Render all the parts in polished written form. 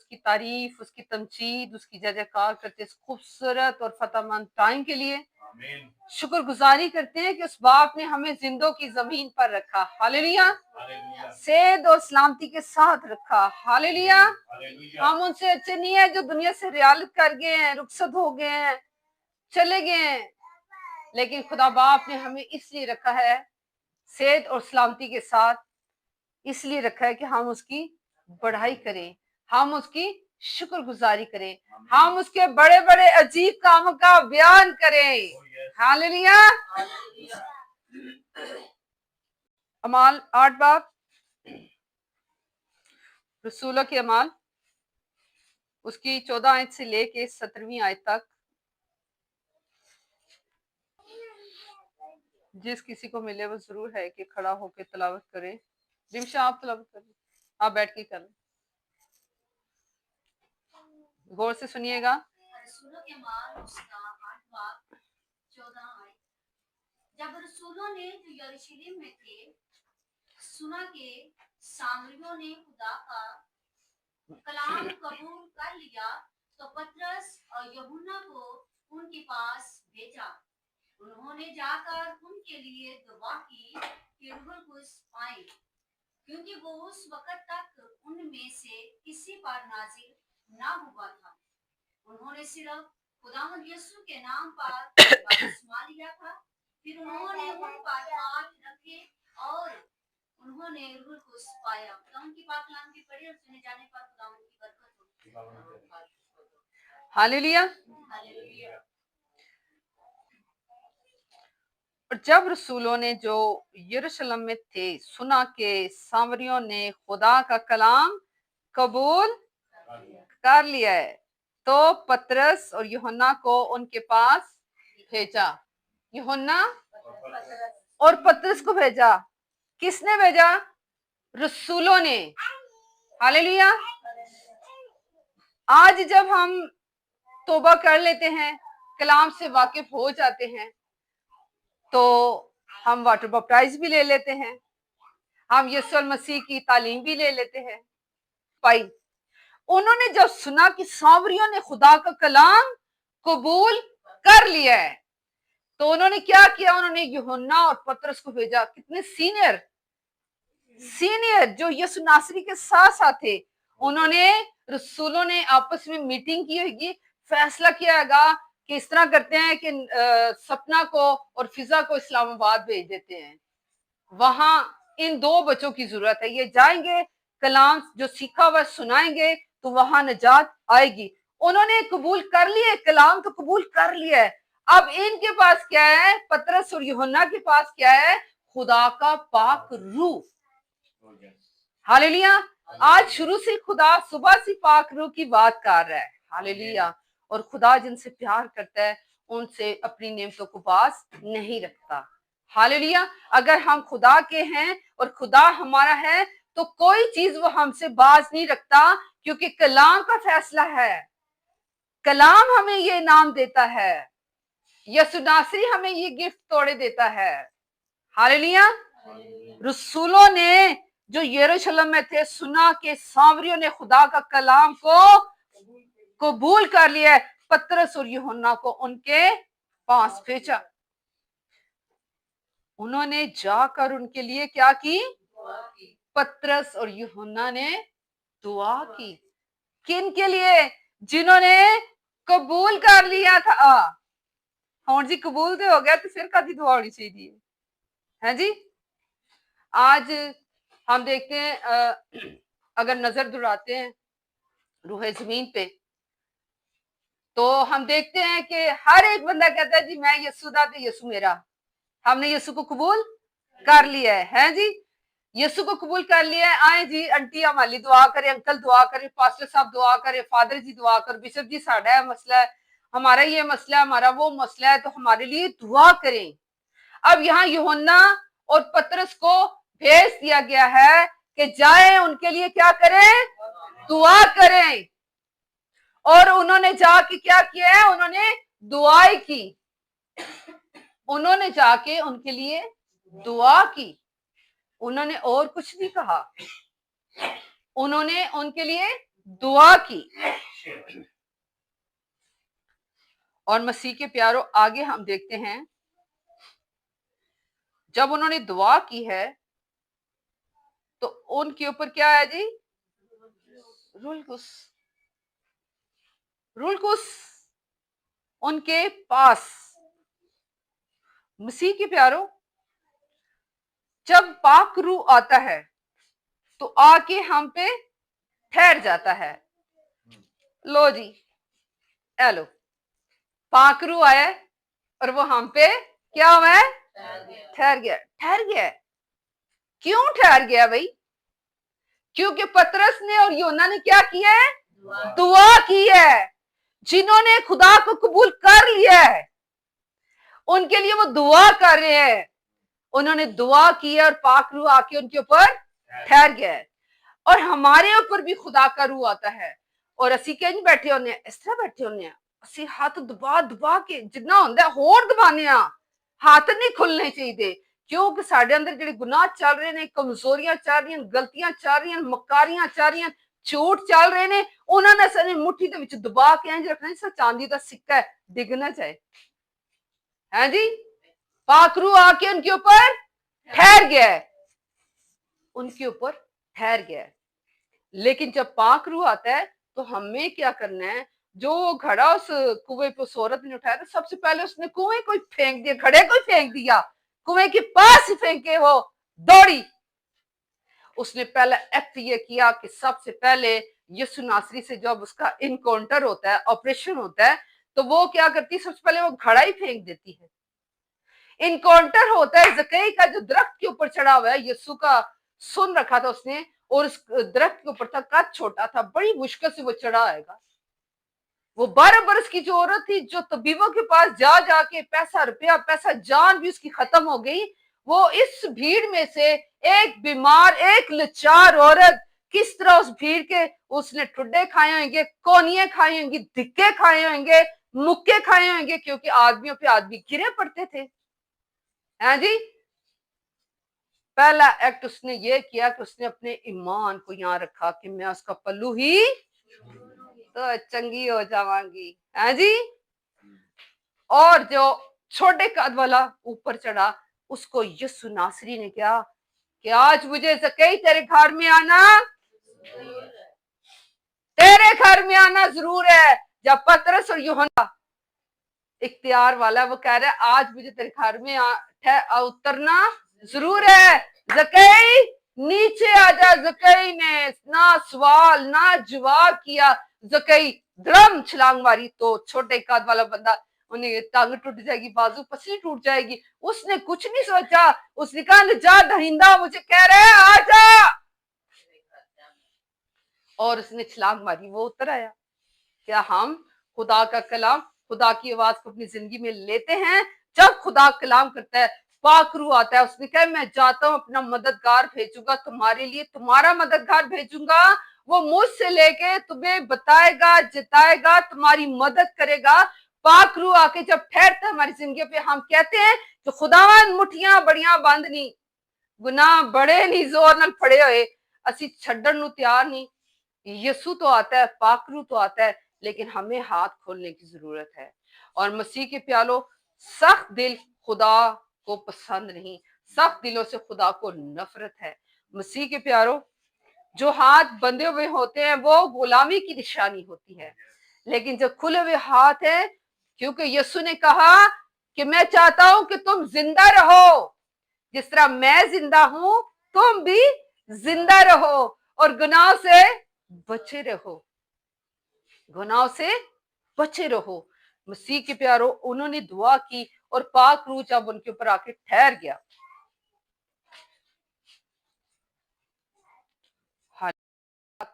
उसकी तारीफ, उसकी तमजीद, उसकी जय जयकार करते हैं इस खूबसूरत और फतहमंद टाइम के लिए। शुक्रगुजारी करते हैं कि उस बाप ने हमें जिंदों की जमीन पर रखा, हालेलुया, सेहत और सलामती के साथ रखा, हालेलुया। हम उनसे अच्छे नहीं है जो दुनिया से रियालत कर गए हैं, रुखसत हो गए हैं, चले गए हैं, लेकिन खुदा बाप ने हमें इसलिए रखा है सेहत और सलामती के साथ, इसलिए रखा है कि हम उसकी बढ़ाई करें, हम उसकी शुक्रगुजारी करें, हम उसके बड़े बड़े अजीब कामों का बयान करें, हालेलुया। अमाल 8 बाब, रसूलों के अमाल उसकी 14 आयत से लेके 17वीं आयत तक। जिस किसी को मिले वो जरूर है कि खड़ा होकर तलावत करे। रिमशा आप तलावत करें, आप बैठ के करें, गौर से सुनिएगा। रसूलों के अमाल उसका 8 बाब 14 आयत। जब रसूलों ने जो यरूशलेम में थे सुना कि सामरियों ने खुदा का कलाम कबूल कर लिया, तो पतरस और यूहन्ना को उनके पास भेजा। उन्होंने जाकर उनके लिए दुआ की कि रूहुल कुद्स पाए, क्योंकि वो उस वक्त तक उनमें से किसी पर नाजिल ना हुआ था। उन्होंने सिर्फ खुदावंद यीशु के नाम पर बपतिस्मा लिया था। फिर उन्होंने उन पर हाथ रखे और उन्होंने रूहुल कुद्स पाया। खुदावंद की पाक कलाम के पढ़े और सुने जाने पर खुदावंद की बरकत हो। हालेलुया। हालेलुया। और जब रसूलों ने जो यरूशलेम में थे सुना कि सामरियों ने खुदा का कलाम कबूल कर लिया है, तो पतरस और यूहन्ना को उनके पास भेजा। यूहन्ना और पतरस को भेजा। किसने भेजा? रसूलों ने, हालेलुया। आज जब हम तौबा कर लेते हैं, कलाम से वाकिफ हो जाते हैं, तो हम वाटर बैप्टाइज भी ले लेते हैं, हम यीशु मसीह की तालीम भी ले लेते हैं। भाई उन्होंने जब सुना कि सामरियों ने खुदा का कलाम कबूल कर लिया है, तो उन्होंने क्या किया? उन्होंने यूहन्ना और पतरस को भेजा। कितने सीनियर जो यीशु नासरी के साथ साथ थे। उन्होंने, रसूलों ने आपस में मीटिंग की होगी, फैसला किया होगा कि इस तरह करते हैं कि सपना को और फिजा को इस्लामाबाद भेज देते हैं, वहां इन 2 बच्चों की जरूरत है, ये जाएंगे, कलाम जो सीखा हुआ सुनाएंगे, तो वहां निजात आएगी। उन्होंने कबूल कर लिए, कलाम तो कबूल कर लिया है। अब इनके पास क्या है? पतरस और यूहन्ना के पास क्या है? खुदा का पाक रूह। हालेलुया। आज शुरू से खुदा सुबह से पाक रूह की बात कर रहा है, हालेलुया। और खुदा जिनसे प्यार करता है उनसे अपनी नेमतों को बाज नहीं रखता, हालेलुया। अगर हम खुदा के हैं और खुदा हमारा है, तो कोई चीज वो हमसे बाज नहीं रखता, क्योंकि कलाम का फैसला है। कलाम हमें ये इनाम देता है, यीशु नासरी हमें ये गिफ्ट तोड़े देता है, हालेलुया। रसूलों ने जो यरूशलेम में थे सुना के सामरियों ने खुदा का कलाम को कबूल कर लिया है, पतरस और यूहन्ना को उनके पास भेजा। उन्होंने जाकर उनके लिए क्या की? पतरस और यूहन्ना ने दुआ की। किन के लिए? जिन्होंने कबूल कर लिया था। हाँ जी, कबूल तो हो गया, तो फिर कभी दुआ होनी चाहिए, है जी। आज हम देखते हैं, अगर नजर दुड़ाते हैं रूहे जमीन पे, तो हम देखते हैं कि हर एक बंदा कहता है जी मैं यीशु दा ते यीशु मेरा। हमने यीशु को कबूल कर लिया है जी, यीशु को कबूल कर लिया है। आए जी आंटी हमारी दुआ करे, अंकल दुआ करे, पास्टर साहब दुआ करे, फादर जी दुआ कर, बिशप जी साड़ा है मसला है, हमारा ये मसला है, हमारा वो मसला है, तो हमारे लिए दुआ करें। अब यहाँ यूहन्ना और पतरस को भेज दिया गया है कि जाएं उनके लिए क्या करें? दुआ करें। और उन्होंने जाके क्या किया है? उन्होंने दुआई की, उन्होंने जाके उनके लिए दुआ की। उन्होंने और कुछ नहीं कहा, उन्होंने उनके लिए दुआ की। और मसीह के प्यारों, आगे हम देखते हैं जब उन्होंने दुआ की है तो उनके ऊपर क्या है जी? रुलकुस। रुलकुस उनके पास। मसीह के प्यारों, जब पाक रूह आता है तो आके हम पे ठहर जाता है। लो जी, लो, पाक रूह आया और वो हम पे क्या हुआ है? ठहर गया। ठहर गया। क्यों ठहर गया भाई? क्योंकि पतरस ने और यूहन्ना ने क्या किया है? दुआ की है। जिन्होंने खुदा को कबूल कर लिया है उनके लिए वो दुआ कर रहे हैं। उन्होंने दुआ की है और पाक रूह आके उनके ऊपर ठहर गया है। और हमारे ऊपर भी खुदा का रूह आता है और ਅਸੀਂ ਕਿੰਜ बैठे होने, इस तरह बैठे होने, ਅਸੀਂ हथ दबा दबा के जिन्ना होंदा होर दबाने आ। हथ नहीं खुलने चाहिए क्योंकि साडे अंदर ਜਿਹੜੇ गुनाह चल रहे ने, कमजोरियां चल रही, गलतियां चल रही, मकारियां चल रही, झूठ चल रहे ने, ਉਹਨਾਂ ਨੇ ਸਾਨੂੰ ਮੁੱਠੀ ਦੇ ਵਿੱਚ ਦਬਾ ਕੇ ਇੰਜ ਰੱਖਣਾ ਜਿਵੇਂ ਚਾਂਦੀ ਦਾ सिक्का है, डिग ना जाए। है जी, पाक रूह आके उनके ऊपर ठहर गया है। उनके ऊपर ठहर गया है। लेकिन जब पाक रूह आता है तो हमें क्या करना है? जो घड़ा उस कुएं पे उस औरत ने उठाया था, सबसे पहले उसने कुएं को फेंक दिया, घड़े को फेंक दिया, कुएं के पास ही फेंके वो दौड़ी। उसने पहला एक्ट ये किया कि सबसे पहले यीशु नासरी से जब उसका इनकाउंटर होता है, ऑपरेशन होता है, तो वो क्या करती है? सबसे पहले वो घड़ा ही फेंक देती है। इनकाउंटर होता है जकई का, जो दरख्त के ऊपर चढ़ा हुआ है, यीशु का सुन रखा था उसने और उस दरख्त के ऊपर था, कद छोटा था, बड़ी मुश्किल से वो चढ़ा आएगा। वो 12 बरस की जो औरत थी, जो तबीबों के पास जा जाके पैसा रुपया, पैसा जान भी उसकी खत्म हो गई, वो इस भीड़ में से एक बीमार, एक लाचार औरत किस तरह उस भीड़ के उसने ठुड्डे खाए होंगे, कोनिए खाए होंगे, धिक्के खाए होंगे, मुक्के खाए होंगे, क्योंकि आदमियों पे आदमी गिरे पड़ते थे। हैं जी, पहला एक्ट उसने ये किया कि उसने अपने ईमान को यहां रखा कि मैं उसका पल्लू ही तो चंगी हो जावांगी। है जी, और जो छोटे कद वाला ऊपर चढ़ा, उसको यीशु नासरी ने क्या कि आज मुझे जकई तेरे घर में आना, तेरे घर में आना जरूर है। जब पतरस और यूहन्ना इख्तियार वाला, वो कह रहा है आज मुझे तेरे घर में उतरना जरूर है। जकई नीचे आजा। जकई ने ना सवाल ना जवाब किया, जकई धड़म छलांग मारी तो छोटे कद वाला बंदा, उन्हें टांग टूट जाएगी, बाजू पसली टूट जाएगी। उसने कुछ नहीं सोचा, उसने कहा जा दहिंदा, मुझे कह रहा है आजा, और उसने छलांग मारी, वो उतर आया। क्या हम खुदा का कलाम, खुदा की आवाज को अपनी जिंदगी में लेते हैं? जब खुदा कलाम करता है, पाक रूह आता है, उसने कहा मैं जाता हूं, अपना मददगार भेजूंगा तुम्हारे लिए, तुम्हारा मददगार भेजूंगा, वो मुझसे लेके तुम्हें बताएगा, जिताएगा, तुम्हारी मदद करेगा। पाक रूह आके जब ठहरता है हमारी जिंदगी पे, हम कहते हैं कि खुदावन मुठियां बड़ियां बंद नहीं, गुनाह बड़े नहीं जोर नाल फड़े हुए, असी छड्डण नूं तैयार नहीं। यीशु तो आता है, पाक रूह तो आता है, लेकिन हमें हाथ खोलने की जरूरत है। और मसीह के प्यालों, सख्त दिल खुदा को पसंद नहीं, सख्त दिलों से खुदा को नफरत है। मसीह के प्यारों, जो हाथ बंधे हुए होते हैं वो गुलामी की निशानी होती है, लेकिन जो खुले हुए हाथ हैं, क्योंकि यीशु ने कहा कि मैं चाहता हूं कि तुम जिंदा रहो, जिस तरह मैं जिंदा हूं तुम भी जिंदा रहो और गुनाह से बचे रहो, गुनाह से बचे रहो। मसीह के प्यारों, उन्होंने दुआ की और पाक रूह जब उनके ऊपर आके ठहर गया,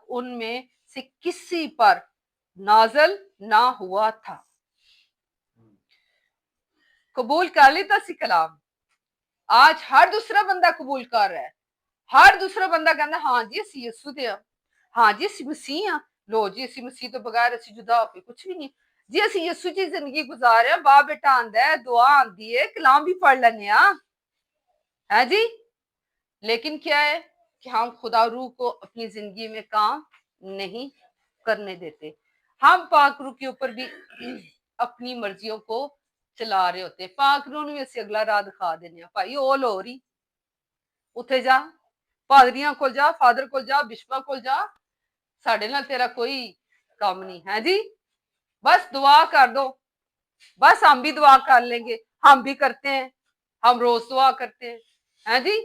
उनमें से किसी पर नाजल ना हुआ था। कबूल कर लेता सी कलाम। आज हर दूसरा बंदा कबूल कर रहा है, हर दूसरा बंदा कहता हाँ जी असी यीशु दे आ, हाँ जी असी मसीह हाँ, लो जी असी मसीह तो बगैर असी जुदा हो के कुछ भी नहीं जी, असी यीशु जी जिंदगी गुजार रहे, बाप बेटा आंदा है, दुआ आंदी है, कलाम भी पढ़ लेने है जी। लेकिन क्या है कि हम खुदा रूह को अपनी जिंदगी में काम नहीं करने देते। हम पाक रूह के ऊपर भी अपनी मर्जियों को चला रहे होते। पाक रूह ने ਅਸੀਂ ਅਗਲਾ ਰਾਹ ਦਿਖਾ ਦਿੰਦੇ ਆ, ਭਾਈ ਉਹ ਲੋ ਰਹੀ ਉੱਥੇ ਜਾ, ਪਾਦਰੀਆਂ ਕੋਲ ਜਾ, ਫਾਦਰ ਕੋਲ ਜਾ, ਬਿਸ਼ਪਾਂ ਕੋਲ ਜਾ, ਸਾਡੇ ਨਾਲ ਤੇਰਾ ਕੋਈ ਕੰਮ नहीं है जी, बस दुआ कर दो, बस हम भी दुआ कर लेंगे, हम भी करते हैं, हम रोज दुआ करते हैं जी।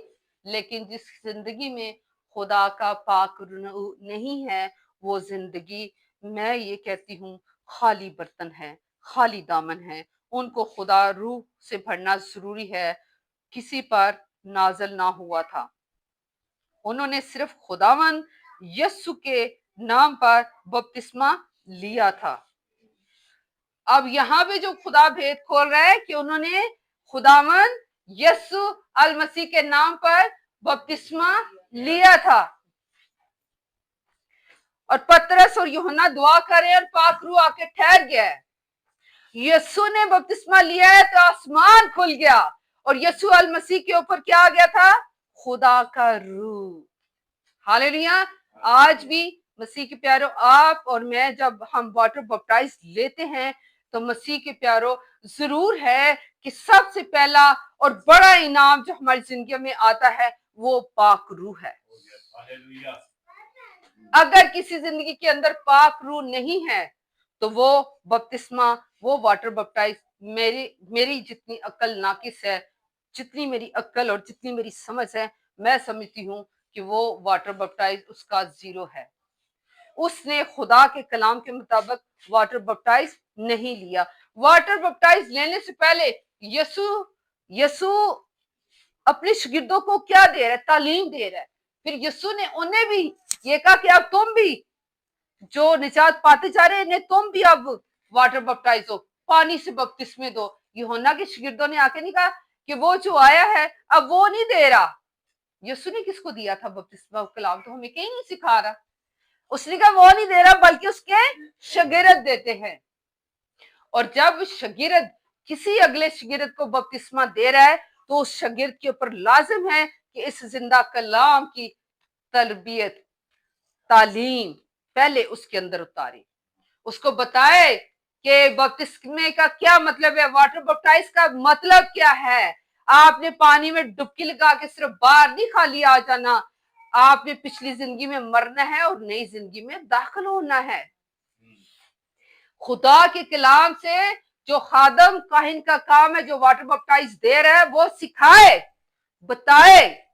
लेकिन जिस जिंदगी में खुदा का पाक रूह नहीं है, वो जिंदगी, मैं ये कहती हूँ, खाली बर्तन है, खाली दामन है। उनको खुदा रूह से भरना जरूरी है। किसी पर नाजल ना हुआ था, उन्होंने सिर्फ खुदावन यस्सु के नाम पर बपतिस्मा लिया था। अब यहाँ पे जो खुदा भेद खोल रहा है कि उन्होंने खुदावन यस्सु अल मसीह के नाम पर बपतिस्मा लिया था। और पतरस और यूहन्ना दुआ करे और पाक रूह आके ठहर गया है। यस्सु ने बपतिस्मा लिया है तो आसमान खुल गया और यस्सु अल मसीह के ऊपर क्या आ गया था? खुदा का रूह। हालेलुया। आज भी मसीह के प्यारो, आप और मैं जब हम वाटर बपटाइज लेते हैं तो मसीह के प्यारो जरूर है कि सबसे पहला और बड़ा इनाम जो हमारी जिंदगी में आता है वो पाक रूह है। अगर किसी जिंदगी के अंदर पाक रूह नहीं है तो वो बपतिस्मा, वो वाटर बपटाइज, मेरी जितनी अक्ल नाकिस है, जितनी मेरी अक्ल और जितनी मेरी समझ है, मैं समझती हूँ कि वो वाटर बपटाइज उसका जीरो है। उसने खुदा के कलाम के मुताबिक वाटर बपटाइज नहीं लिया। वाटर बपटाइज लेने से पहले यीशु अपने शागिर्दों को क्या दे रहा है? तालीम दे रहा है। फिर यीशु ने उन्हें भी ये कहा कि अब तुम भी जो निजात पाते जा रहे हैं, तुम भी अब वाटर बपटाइज हो, पानी से बपतिस्मे दो। यूहन्ना के शागिर्दों ने आके नहीं कहा कि वो जो आया है अब वो नहीं दे रहा। यीशु ने किसको दिया था बपतिस्मा? कलाम तो हमें कहीं नहीं सिखा रहा। उसने कहा वो नहीं दे रहा, बल्कि उसके शागिर्द देते हैं। और जब शागिर्द किसी अगले शागिर्द को बपतिस्मा दे रहा है तो उस शागिर्द के ऊपर लाजिम है कि इस जिंदा कलाम की तरबियत, तालीम पहले उसके अंदर उतारे, उसको बताए कि बपतिस्मे का क्या मतलब है, वाटर बपटाइज का मतलब क्या है। आपने पानी में डुबकी लगा के सिर्फ बाहर नहीं खाली आ जाना, आपने पिछली जिंदगी में मरना है और नई जिंदगी में दाखिल होना है। खुदा के कलाम से जो खादम काहिन का काम है, जो वाटर बपटाइज दे रहा है, वो सिखाए, बताए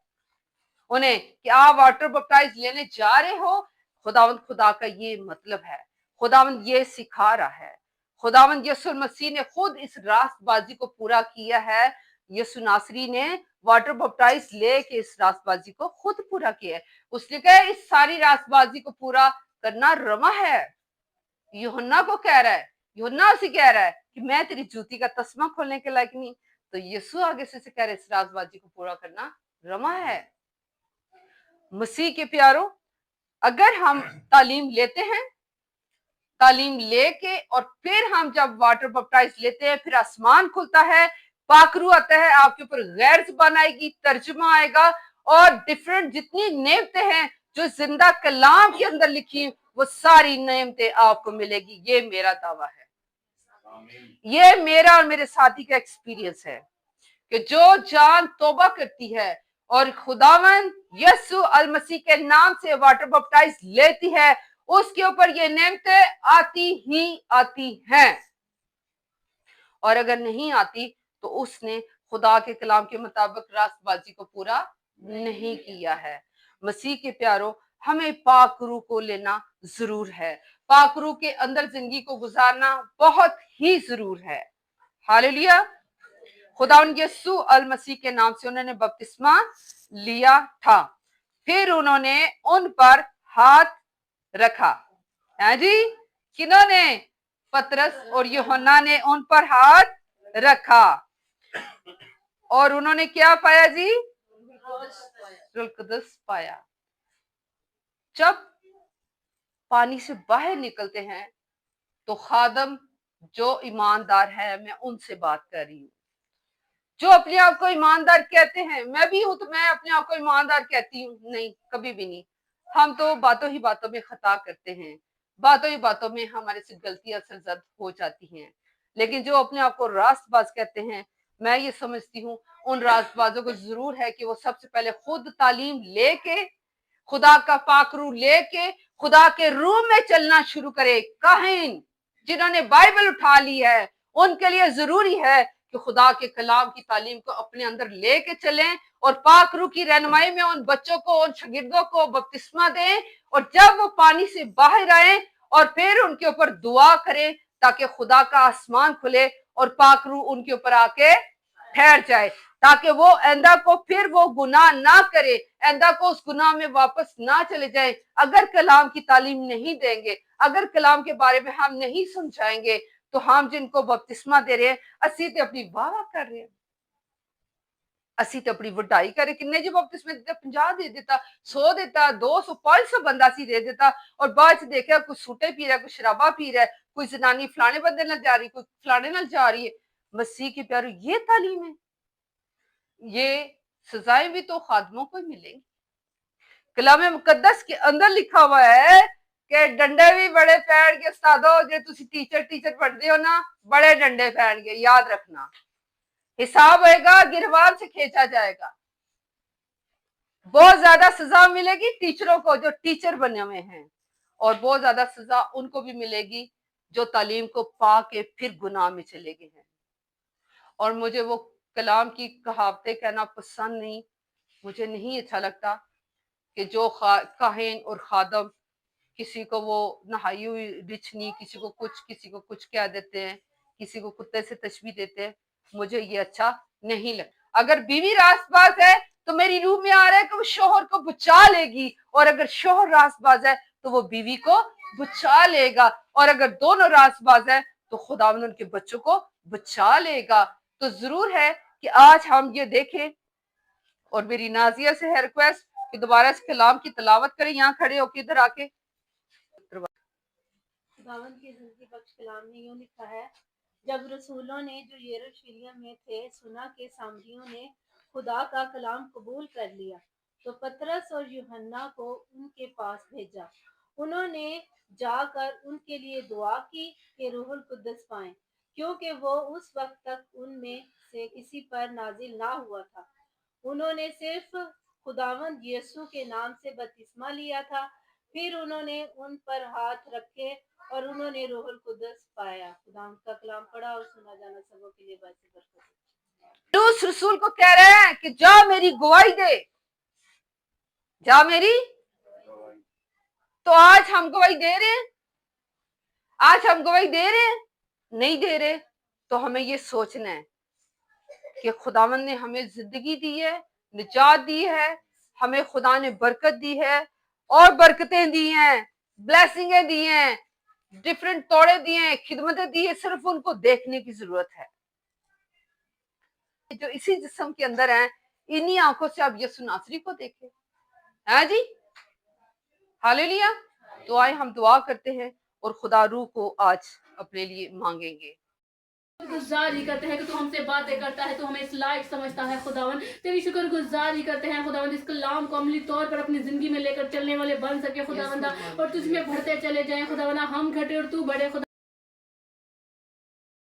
उन्हें कि आप वाटर बपटाइज लेने जा रहे हो, खुदावंद खुदा का ये मतलब है, खुदावंद ये सिखा रहा है। खुदावंद यीशु मसीह ने खुद इस रास्तबाजी को पूरा किया है। यीशु नासरी ने वाटर बपटाइज लेके इस रास्तबाजी को खुद पूरा किया है। उसने कहा इस सारी रास्तबाजी को पूरा करना रमा है। यूहन्ना को कह रहा है, यूहन्ना उसे कह रहा है कि मैं तेरी जूती का तस्मा खोलने के लायक नहीं। तो यीशु आगे से कह रहे इस रास्तबाजी को पूरा करना रमा है। मसीह के प्यारों, अगर हम तालीम लेते हैं, तालीम लेके और फिर हम जब वाटर बपटाइज लेते हैं, फिर आसमान खुलता है, पाक रूह आता है, आपके ऊपर गैर जुबान आएगी, तर्जुमा आएगा और डिफरेंट जितनी नेमतें हैं जो जिंदा कलाम के अंदर लिखी, वो सारी नेमतें आपको मिलेगी। ये मेरा दावा है, ये मेरा और मेरे साथी का एक्सपीरियंस है कि जो जान तौबा करती है और खुदावन यीशु अल मसीह के नाम से वाटर बपटाइज लेती है, उसके ऊपर ये नेमतें आती ही आती हैं। और अगर नहीं आती तो उसने खुदा के कलाम के मुताबिक रास्तबाजी को पूरा नहीं किया है। मसीह के प्यारों, हमें पाक रूह को लेना जरूर है। पाक रूह के अंदर जिंदगी को गुजारना बहुत ही जरूर है। हालेलुया। खुदावंद यीशु अल मसीह के नाम से उन्होंने बपतिस्मा लिया था, फिर उन्होंने उन पर हाथ रखा। है जी, किन्होंने? पतरस और यूहन्ना ने उन पर हाथ रखा और उन्होंने क्या पाया जी? रूह कुदस पाया। जब पानी से बाहर निकलते हैं तो खादम जो ईमानदार है, मैं उनसे बात कर रही हूँ, जो अपने आप को ईमानदार कहते हैं। मैं भी हूं तो मैं अपने आप को ईमानदार कहती हूँ? नहीं, कभी भी नहीं। हम तो बातों ही बातों में खता करते हैं। बातों ही बातों में हमारे से गलतियां सरजद हो जाती हैं। लेकिन जो अपने आप को रास्तबाज कहते हैं, मैं ये समझती हूँ उन रास्तबाजों को जरूर है कि वो सबसे पहले खुद तालीम लेके, खुदा का पाकरू लेके, खुदा के रूह में चलना शुरू करे। काहिन जिन्होंने बाइबल उठा ली है, उनके लिए जरूरी है कि खुदा के कलाम की तालीम को अपने अंदर लेके चलें और पाक रूह की रहनुमाई में उन बच्चों को, उन शागिर्दों को बपतिस्मा दें, और जब वो पानी से बाहर आए और फिर उनके ऊपर दुआ करें ताकि खुदा का आसमान खुले और पाक रूह उनके ऊपर आके ठहर जाए, ताकि वो आइंदा को फिर वो गुनाह ना करे, आइंदा को उस गुनाह में वापस ना चले जाए। अगर कलाम की तालीम नहीं देंगे, अगर कलाम के बारे में हम नहीं समझाएंगे, तो हम जिनको बपतिस्मा दे रहे हैं, ਅਸੀਂ ਤੇ ਆਪਣੀ ਵਾਹ ਕਰ ਰਹੇ ਹਾਂ, ਅਸੀਂ ਤੇ ਆਪਣੀ ਵਡਾਈ ਕਰ ਰਹੇ। ਕਿੰਨੇ ਜੀ ਬਪਤਿਸਮੇ ਦਿੱਤੇ? 50 ਦੇ ਦਿੱਤਾ, 100 ਦਿੱਤਾ, 200, 500 ਬੰਦਾ ਸੀ ਦੇ ਦਿੱਤਾ, और बाद च देखा कोई सूटे पी रहा है, कोई शराबा पी रहा है, कोई जनानी फलाने बंदे नाल जा रही, कोई फलाने नाल जा रही है। मसीह के प्यारे, ये तालीम है? ये सजाएं भी तो खादमों को ही मिलेंगी। कलाम मुकद्दस के अंदर लिखा हुआ है कि डंडे भी बड़े पैण के उस्तादो, जे तुसी टीचर पढ़ते हो ना, बड़े डंडे पैण के, याद रखना। हिसाब होएगा, गिरवान से खींचा जाएगा, बहुत ज्यादा सजा मिलेगी टीचरों को जो टीचर बने हुए हैं, और बहुत ज्यादा सजा उनको भी मिलेगी जो तालीम को पा के फिर गुनाह में चले गए हैं। और मुझे वो कलाम की कहावतें कहना पसंद नहीं, मुझे नहीं अच्छा लगता कि जो काहिन और खादम किसी को वो नहाई हुई रिछनी, किसी को कुछ कह देते हैं, किसी को कुत्ते से तशबीह देते हैं, मुझे ये अच्छा नहीं लगता। अगर बीवी रास्तबाज है तो मेरी रूह में आ रहा है कि वो शोहर को बचा लेगी, और अगर शोहर रास्तबाज है तो वो बीवी को बचा लेगा, और अगर दोनों रास्तबाज है तो खुदावंद उनके बच्चों को बचा लेगा। तो जरूर है कि आज हम ये देखें, और मेरी नाजिया से है रिक्वेस्ट कि दोबारा इस कलाम की तलावत करें, यहाँ खड़े होकर इधर आके। खुदावंद की जिंदगी बख्श कलाम में यूं लिखा है, जब रसूलों ने जो यरूशलेम में थे सुना कि सामरियों ने खुदा का कलाम कबूल कर लिया, तो पतरस और यूहन्ना को उनके पास भेजा। उन्होंने जाकर उनके लिए दुआ की कि रूहुल कुद्दस पाएं, क्योंकि वो उस वक्त तक उनमें से किसी पर नाजिल ना हुआ था। उन्होंने सिर्फ खुदावंद यीशु के नाम से बपतिस्मा लिया था। फिर उन्होंने उन पर हाथ रखे और उन्होंने रूहुल कुद्दस पाया। खुदावंद का कलाम पढ़ा और सुना जाना सबों के लिए बायस बरकत। उस रसूल को कह रहे हैं कि जा मेरी गवाही दे, जा मेरी। तो आज हम गवाही दे रहे हैं? आज हम गवाही दे रहे हैं? नहीं दे रहे। तो हमें ये सोचना है कि खुदावंद ने हमें जिंदगी दी है, निजात दी है, हमें खुदा ने बरकत दी है, और बरकतें दी हैं, ब्लेसिंगें दी हैं, डिफरेंट तोड़े दिए हैं, खिदमतें दी है, सिर्फ उनको देखने की जरूरत है। जो इसी जिस्म के अंदर हैं, इन्हीं आंखों से आप यीशु नासरी को देखें, है जी। हालेलुया। तो आए हम दुआ करते हैं और खुदा रूह को आज अपने लिए मांगेंगे। गुजारी करते हैं कि तू हमसे बातें करता है, तू हमें इस लायक समझता है खुदावन। तेरी शुक्र गुजारी करते हैं खुदावन, इस कलाम को अमली तौर पर अपनी जिंदगी में लेकर चलने वाले बन सके खुदावंदा, और तुझ में बढ़ते चले जाएं खुदावंदा। हम घटे और तू बढ़े खुदा।